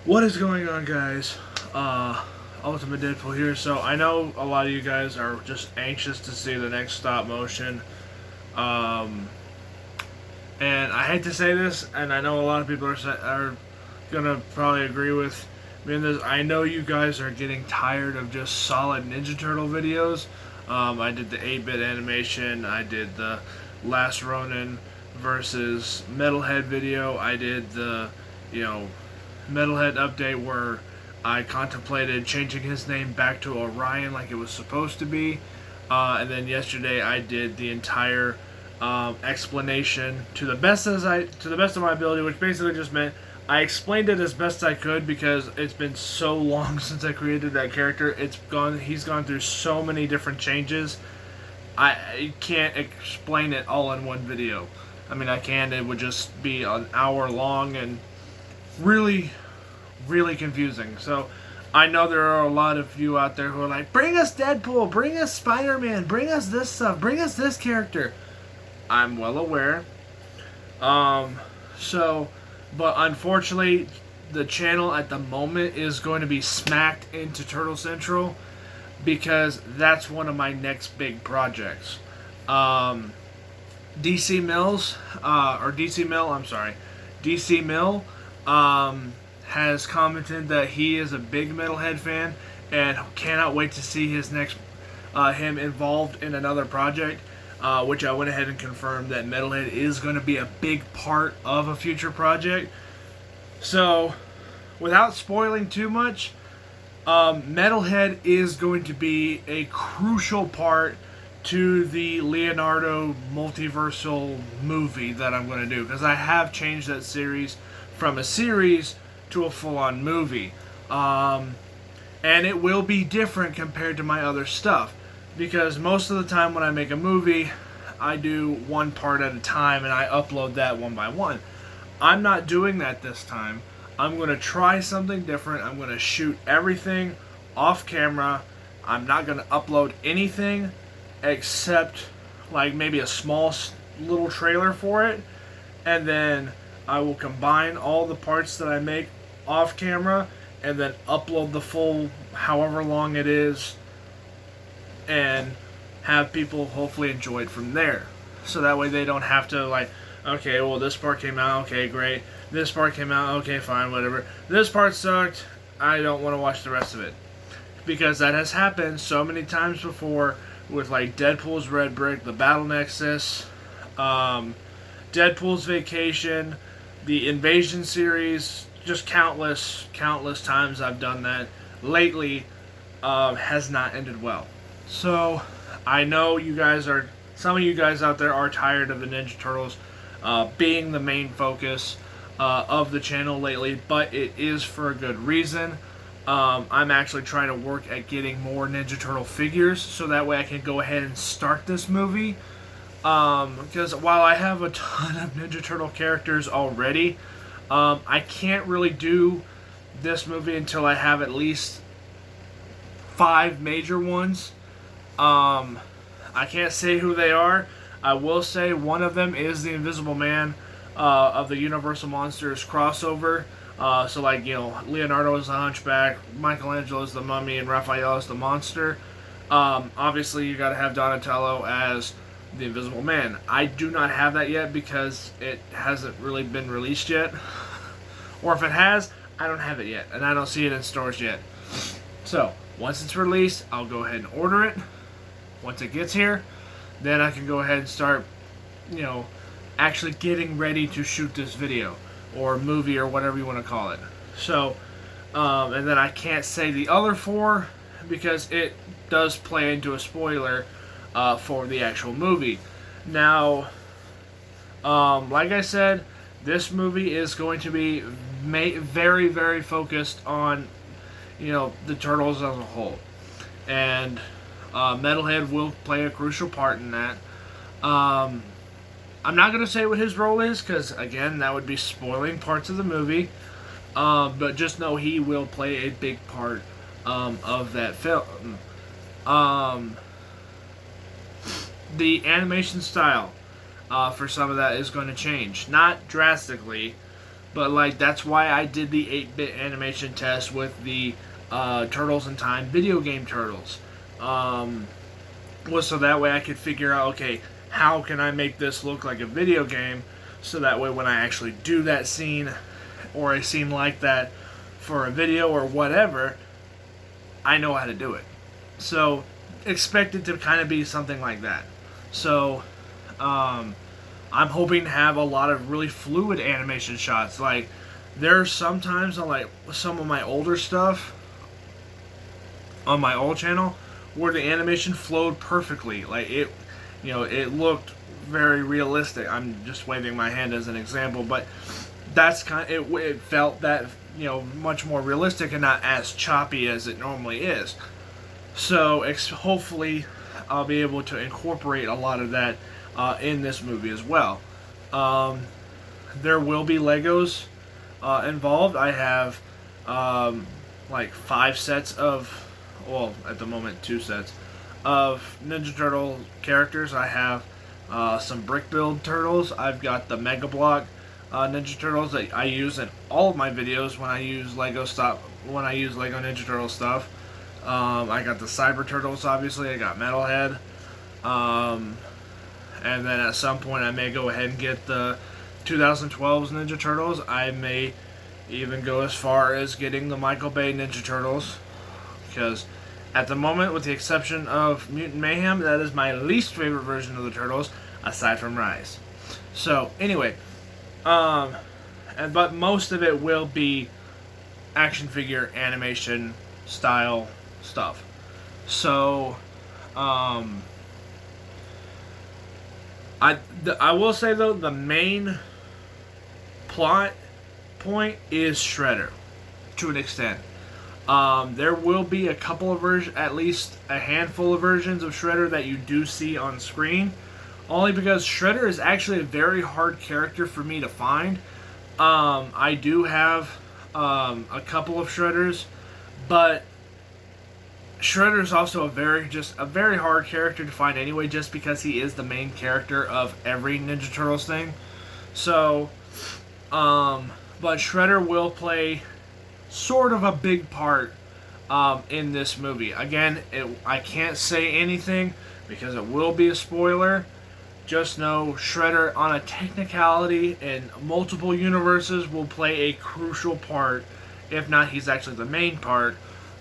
What is going on, guys? Ultimate Deadpool here. So I know a lot of you guys are just anxious to see the next stop motion. Um, and I hate to say this, and I know a lot of people are gonna probably agree with me in this. I know you guys are getting tired of just solid Ninja Turtle videos. I did the 8-bit animation. I did the Last Ronin versus Metalhead video. I did the, you know, Metalhead update where I contemplated changing his name back to Orion like it was supposed to be. And then yesterday I did the entire explanation to the best of my ability, which basically just meant I explained it as best I could because it's been so long since I created that character. He's gone through so many different changes. I can't explain it all in one video. I mean, I can. It would just be an hour long and really, really confusing. So I know there are a lot of you out there who are like, bring us Deadpool, bring us Spider-Man, bring us this stuff, bring us this character. I'm well aware. So, but unfortunately, the channel at the moment is going to be smacked into Turtle Central because that's one of my next big projects. DC Mills, or DC Mill, I'm sorry, DC Mill, has commented that he is a big Metalhead fan and cannot wait to see his next him involved in another project, which I went ahead and confirmed that Metalhead is going to be a big part of a future project. So, without spoiling too much, Metalhead is going to be a crucial part to the Leonardo multiversal movie that I'm going to do, because I have changed that series from a series to a full-on movie. And it will be different compared to my other stuff, because most of the time when I make a movie, I do one part at a time and I upload that one by one. I'm not doing that this time. I'm going to try something different. I'm going to shoot everything off camera. I'm not going to upload anything except like maybe a small little trailer for it, and then I will combine all the parts that I make off camera and then upload the full however long it is and have people hopefully enjoy it from there. So that way they don't have to like, okay, well this part came out, okay, great. This part came out, okay, fine, whatever. This part sucked, I don't want to watch the rest of it. Because that has happened so many times before with like Deadpool's Red Brick, the Battle Nexus, Deadpool's Vacation, the Invasion series, just countless times I've done that. Lately, has not ended well. So, I know some of you guys out there are tired of the Ninja Turtles being the main focus of the channel lately, but it is for a good reason. I'm actually trying to work at getting more Ninja Turtle figures so that way I can go ahead and start this movie. Because while I have a ton of Ninja Turtle characters already, I can't really do this movie until I have at least 5 major ones. I can't say who they are. I will say one of them is the Invisible Man of the Universal Monsters crossover. So like, Leonardo is the Hunchback, Michelangelo is the Mummy, and Raphael is the Monster. Obviously, you gotta have Donatello as the Invisible Man. I do not have that yet because it hasn't really been released yet. Or if it has, I don't have it yet, and I don't see it in stores yet. So, once it's released, I'll go ahead and order it. Once it gets here, then I can go ahead and start, actually getting ready to shoot this video or movie or whatever you want to call it. So, and then I can't say the other 4 because it does play into a spoiler for the actual movie. Now, like I said, this movie is going to be very, very focused on, the Turtles as a whole. And Metalhead will play a crucial part in that. I'm not going to say what his role is because, again, that would be spoiling parts of the movie. But just know he will play a big part of that film. The animation style for some of that is going to change. Not drastically, But like that's why I did the 8-bit animation test with the Turtles in Time video game Turtles. Was so that way I could figure out, okay, how can I make this look like a video game, so that way when I actually do that scene or a scene like that for a video or whatever, I know how to do it. So expect it to kind of be something like that. So I'm hoping to have a lot of really fluid animation shots. Like there's sometimes on like some of my older stuff on my old channel where the animation flowed perfectly. Like it, it looked very realistic. I'm just waving my hand as an example, but that's it felt that much more realistic and not as choppy as it normally is. So hopefully I'll be able to incorporate a lot of that in this movie as well. There will be Legos involved. I have like 5 sets of, well, at the moment 2 sets of Ninja Turtle characters. I have some brick build turtles. I've got the Mega Block Ninja Turtles that I use in all of my videos when I use Lego Ninja Turtle stuff. I got the Cyber Turtles, obviously. I got Metalhead. And then at some point I may go ahead and get the 2012's Ninja Turtles. I may even go as far as getting the Michael Bay Ninja Turtles, because at the moment, with the exception of Mutant Mayhem, that is my least favorite version of the Turtles, aside from Rise. So anyway, but most of it will be action figure animation style stuff. So I will say though, the main plot point is Shredder, to an extent. There will be a couple of versions, at least a handful of versions of Shredder that you do see on screen, only because Shredder is actually a very hard character for me to find. I do have a couple of Shredders, but Shredder is also a very hard character to find anyway, just because he is the main character of every Ninja Turtles thing. So, but Shredder will play sort of a big part in this movie. Again, I can't say anything because it will be a spoiler. Just know Shredder, on a technicality in multiple universes, will play a crucial part, if not he's actually the main part,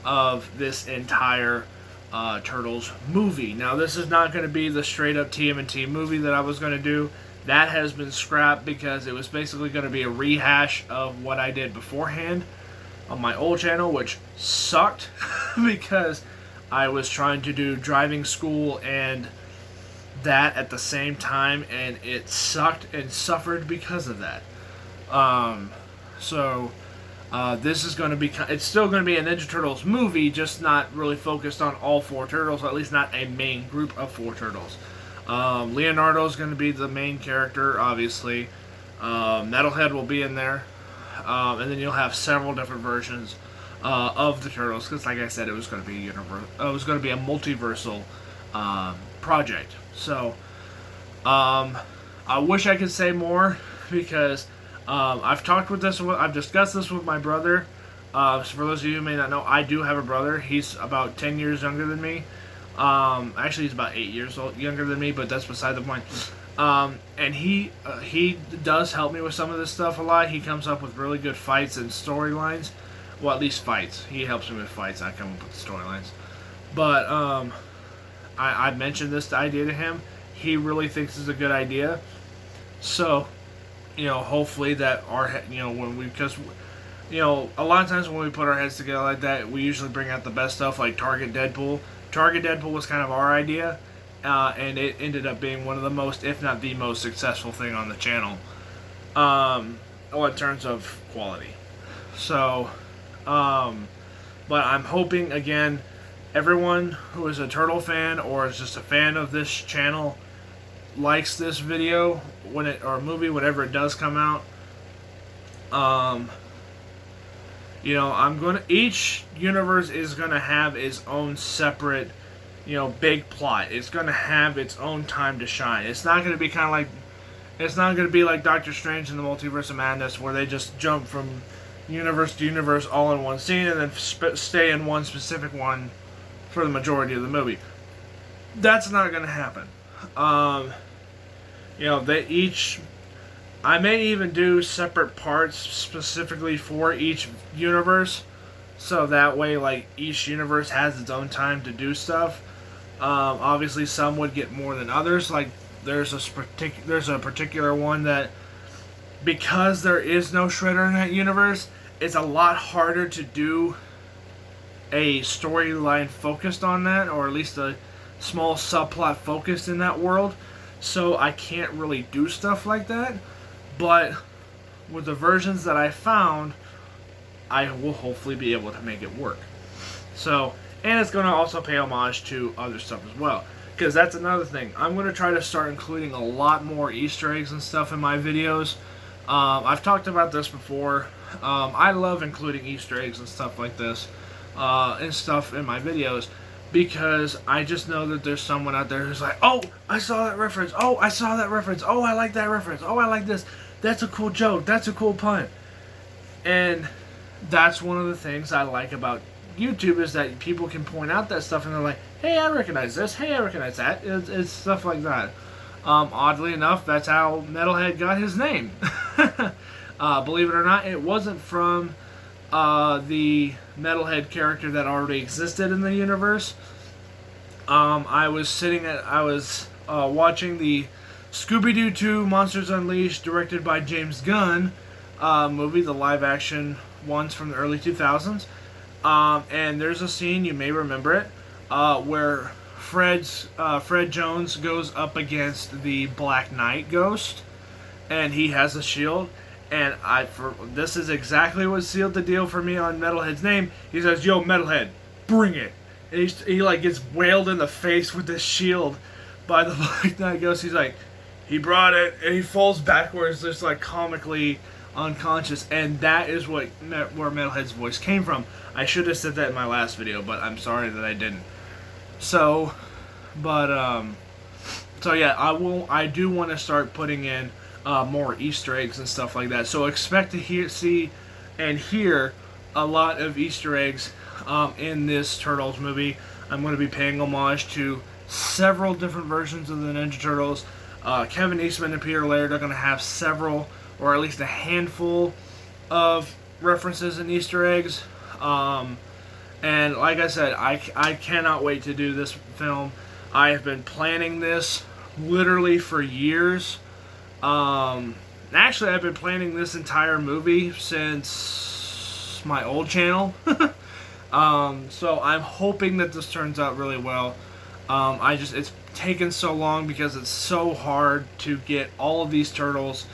of this entire Turtles movie. Now, this is not going to be the straight up TMNT movie that I was going to do. That has been scrapped because it was basically going to be a rehash of what I did beforehand on my old channel, which sucked because I was trying to do driving school and that at the same time, and it sucked and suffered because of that. This is going to be, it's still going to be a Ninja Turtles movie, just not really focused on all 4 turtles, or at least not a main group of 4 turtles. Leonardo is going to be the main character, obviously. Metalhead will be in there. And then you'll have several different versions of the Turtles, because like I said, it was going to be a multiversal project. So I wish I could say more, because I've discussed this with my brother. So for those of you who may not know, I do have a brother. He's about 10 years younger than me. Actually, he's about 8 years younger than me, but that's beside the point. And he does help me with some of this stuff a lot. He comes up with really good fights and storylines. Well, at least fights. He helps me with fights. I come up with storylines. But I mentioned this idea to him. He really thinks it's a good idea. So, hopefully that because a lot of times when we put our heads together like that, we usually bring out the best stuff, like Target Deadpool. Target Deadpool was kind of our idea. And it ended up being one of the most, if not the most successful thing on the channel, in terms of quality. So, but I'm hoping, again, everyone who is a Turtle fan or is just a fan of this channel likes this video or movie whenever it does come out. Each universe is gonna have its own separate, big plot. It's going to have its own time to shine. It's not going to be kind of like, It's not going to be like Doctor Strange in the Multiverse of Madness, where they just jump from universe to universe all in one scene and then stay in one specific one for the majority of the movie. That's not going to happen. They each... I may even do separate parts specifically for each universe, so that way, like, each universe has its own time to do stuff. Obviously, some would get more than others. Like, there's a particular one that, because there is no Shredder in that universe, it's a lot harder to do a storyline focused on that, or at least a small subplot focused in that world. So I can't really do stuff like that. But with the versions that I found, I will hopefully be able to make it work. So, and it's going to also pay homage to other stuff as well. Because that's another thing. I'm going to try to start including a lot more Easter eggs and stuff in my videos. I've talked about this before. I love including Easter eggs and stuff like this and stuff in my videos, because I just know that there's someone out there who's like, oh, I saw that reference. Oh, I saw that reference. Oh, I like that reference. Oh, I like this. That's a cool joke. That's a cool pun. And that's one of the things I like about YouTube, is that people can point out that stuff and they're like, hey, I recognize this. Hey, I recognize that. It's stuff like that. Oddly enough, that's how Metalhead got his name. Believe it or not, it wasn't from the Metalhead character that already existed in the universe. I was watching the Scooby-Doo 2 Monsters Unleashed, directed by James Gunn, movie, the live-action ones from the early 2000s. And there's a scene, you may remember it, where Fred Jones goes up against the Black Knight ghost, and he has a shield. And this is exactly what sealed the deal for me on Metalhead's name. He says, "Yo, Metalhead, bring it." And he like gets wailed in the face with this shield by the Black Knight ghost. He's like, he brought it, and he falls backwards, just like comically unconscious. And that is where Metalhead's voice came from. I should have said that in my last video, but I'm sorry that I didn't. So yeah, I do want to start putting in more Easter eggs and stuff like that. So expect to see and hear a lot of Easter eggs in this Turtles movie. I'm going to be paying homage to several different versions of the Ninja Turtles. Kevin Eastman and Peter Laird are going to have several, or at least a handful of references and Easter eggs. And like I said, I cannot wait to do this film. I have been planning this literally for years. Actually, I've been planning this entire movie since my old channel. So I'm hoping that this turns out really well. It's taken so long because it's so hard to get all of these turtles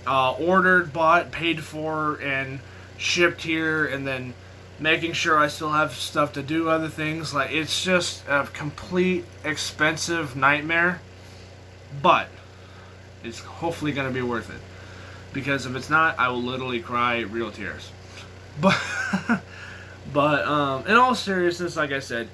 ordered, bought, paid for, and shipped here, and then making sure I still have stuff to do other things. Like, it's just a complete expensive nightmare, but it's hopefully going to be worth it, because if it's not, I will literally cry real tears. But in all seriousness, like I said,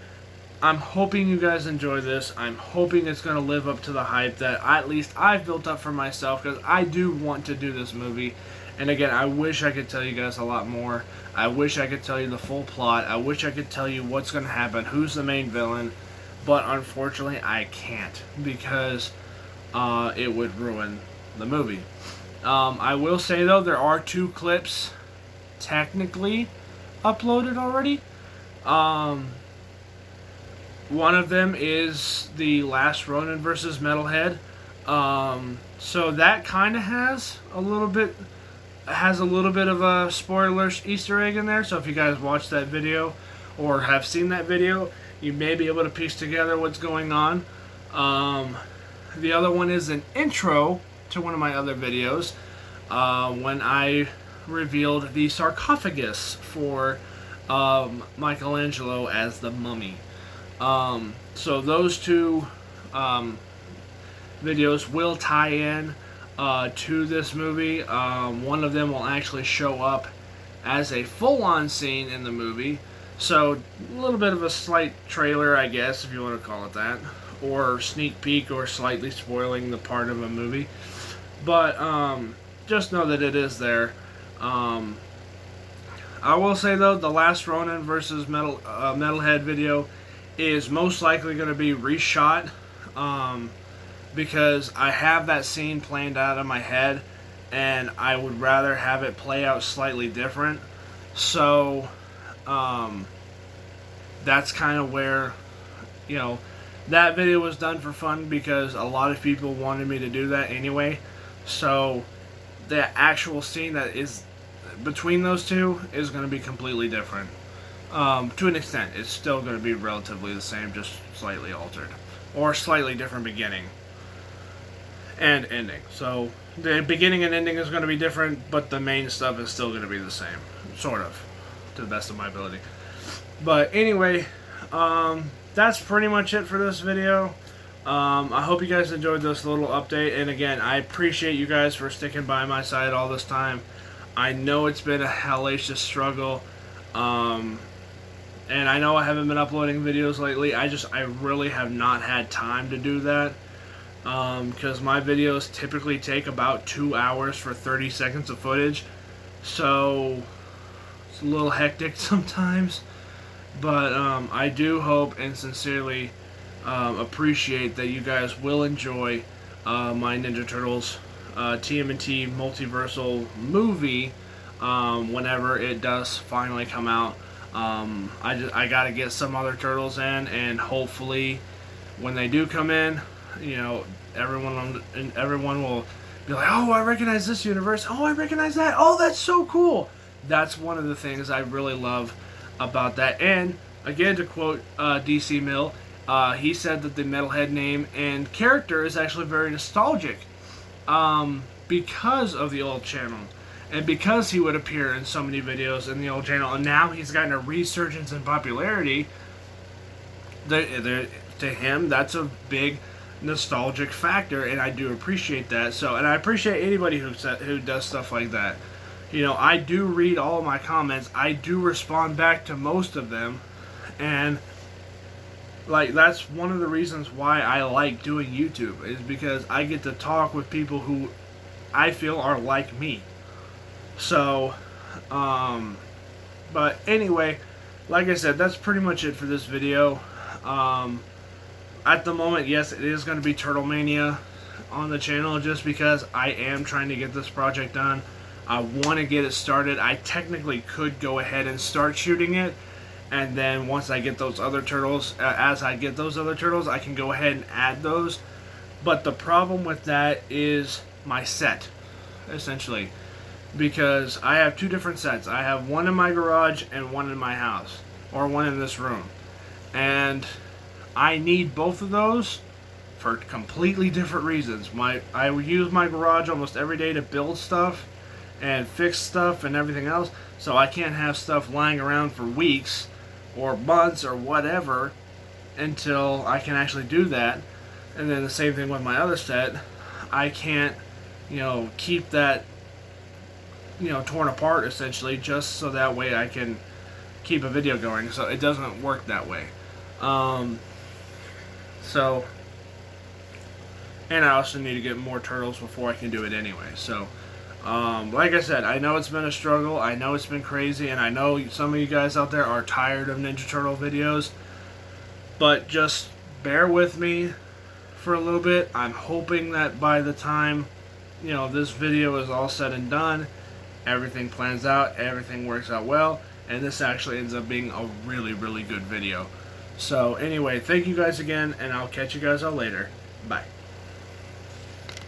I'm hoping you guys enjoy this. I'm hoping it's going to live up to the hype that at least I've built up for myself, because I do want to do this movie. And again, I wish I could tell you guys a lot more. I wish I could tell you the full plot. I wish I could tell you what's going to happen, who's the main villain. But unfortunately, I can't, because it would ruin the movie. I will say, though, there are 2 clips technically uploaded already. One of them is the Last Ronin versus Metalhead. So that kind of has a little bit of a spoiler Easter egg in there. So if you guys watch that video or have seen that video, you may be able to piece together what's going on. The other one is an intro to one of my other videos when I revealed the sarcophagus for Michelangelo as the mummy. So those 2 videos will tie in to this movie. One of them will actually show up as a full-on scene in the movie. So a little bit of a slight trailer, I guess, if you want to call it that, or sneak peek, or slightly spoiling the part of a movie. But just know that it is there. I will say though, the last Ronin versus Metalhead video is most likely going to be reshot, because I have that scene planned out in my head, and I would rather have it play out slightly different. So that's kind of where, you know, that video was done for fun because a lot of people wanted me to do that anyway. So the actual scene that is between those two is going to be completely different. To an extent, it's still going to be relatively the same, just slightly altered. Or slightly different beginning and ending. So the beginning and ending is going to be different, but the main stuff is still going to be the same. Sort of, to the best of my ability. But anyway, that's pretty much it for this video. I hope you guys enjoyed this little update, and again, I appreciate you guys for sticking by my side all this time. I know it's been a hellacious struggle, and I know I haven't been uploading videos lately. I really have not had time to do that, because my videos typically take about 2 hours for 30 seconds of footage, so it's a little hectic sometimes. But I do hope and sincerely appreciate that you guys will enjoy my Ninja Turtles TMNT Multiversal movie whenever it does finally come out. I gotta get some other turtles in, and hopefully when they do come in, you know, everyone will be like, oh, I recognize this universe. Oh, I recognize that. Oh, that's so cool. That's one of the things I really love about that. And again, to quote DC Mill, he said that the Metalhead name and character is actually very nostalgic, because of the old channel, and because he would appear in so many videos in the old channel, and now he's gotten a resurgence in popularity. To him, that's a big nostalgic factor, and I do appreciate that. So, and I appreciate anybody who does stuff like that. You know, I do read all of my comments. I do respond back to most of them. And, like, that's one of the reasons why I like doing YouTube, is because I get to talk with people who I feel are like me. So, but anyway, like I said, that's pretty much it for this video. At the moment, yes, it is going to be Turtle Mania on the channel, just because I am trying to get this project done. I want to get it started. I technically could go ahead and start shooting it, and then once I get those other turtles, as I get those other turtles, I can go ahead and add those. But the problem with that is my set, essentially, because I have two different sets. I have one in my garage and one in my house, or one in this room, and I need both of those for completely different reasons. I would use my garage almost every day to build stuff and fix stuff and everything else, so I can't have stuff lying around for weeks or months or whatever until I can actually do that. And then the same thing with my other set. I can't, you know, keep that, you know, torn apart essentially, just so that way I can keep a video going. So it doesn't work that way. So, and I also need to get more turtles before I can do it anyway. So, like I said, I know it's been a struggle, I know it's been crazy, and I know some of you guys out there are tired of Ninja Turtle videos, but just bear with me for a little bit. I'm hoping that by the time, you know, this video is all said and done, everything plans out, everything works out well, and this actually ends up being a really, really good video. So anyway, thank you guys again, and I'll catch you guys all later. Bye.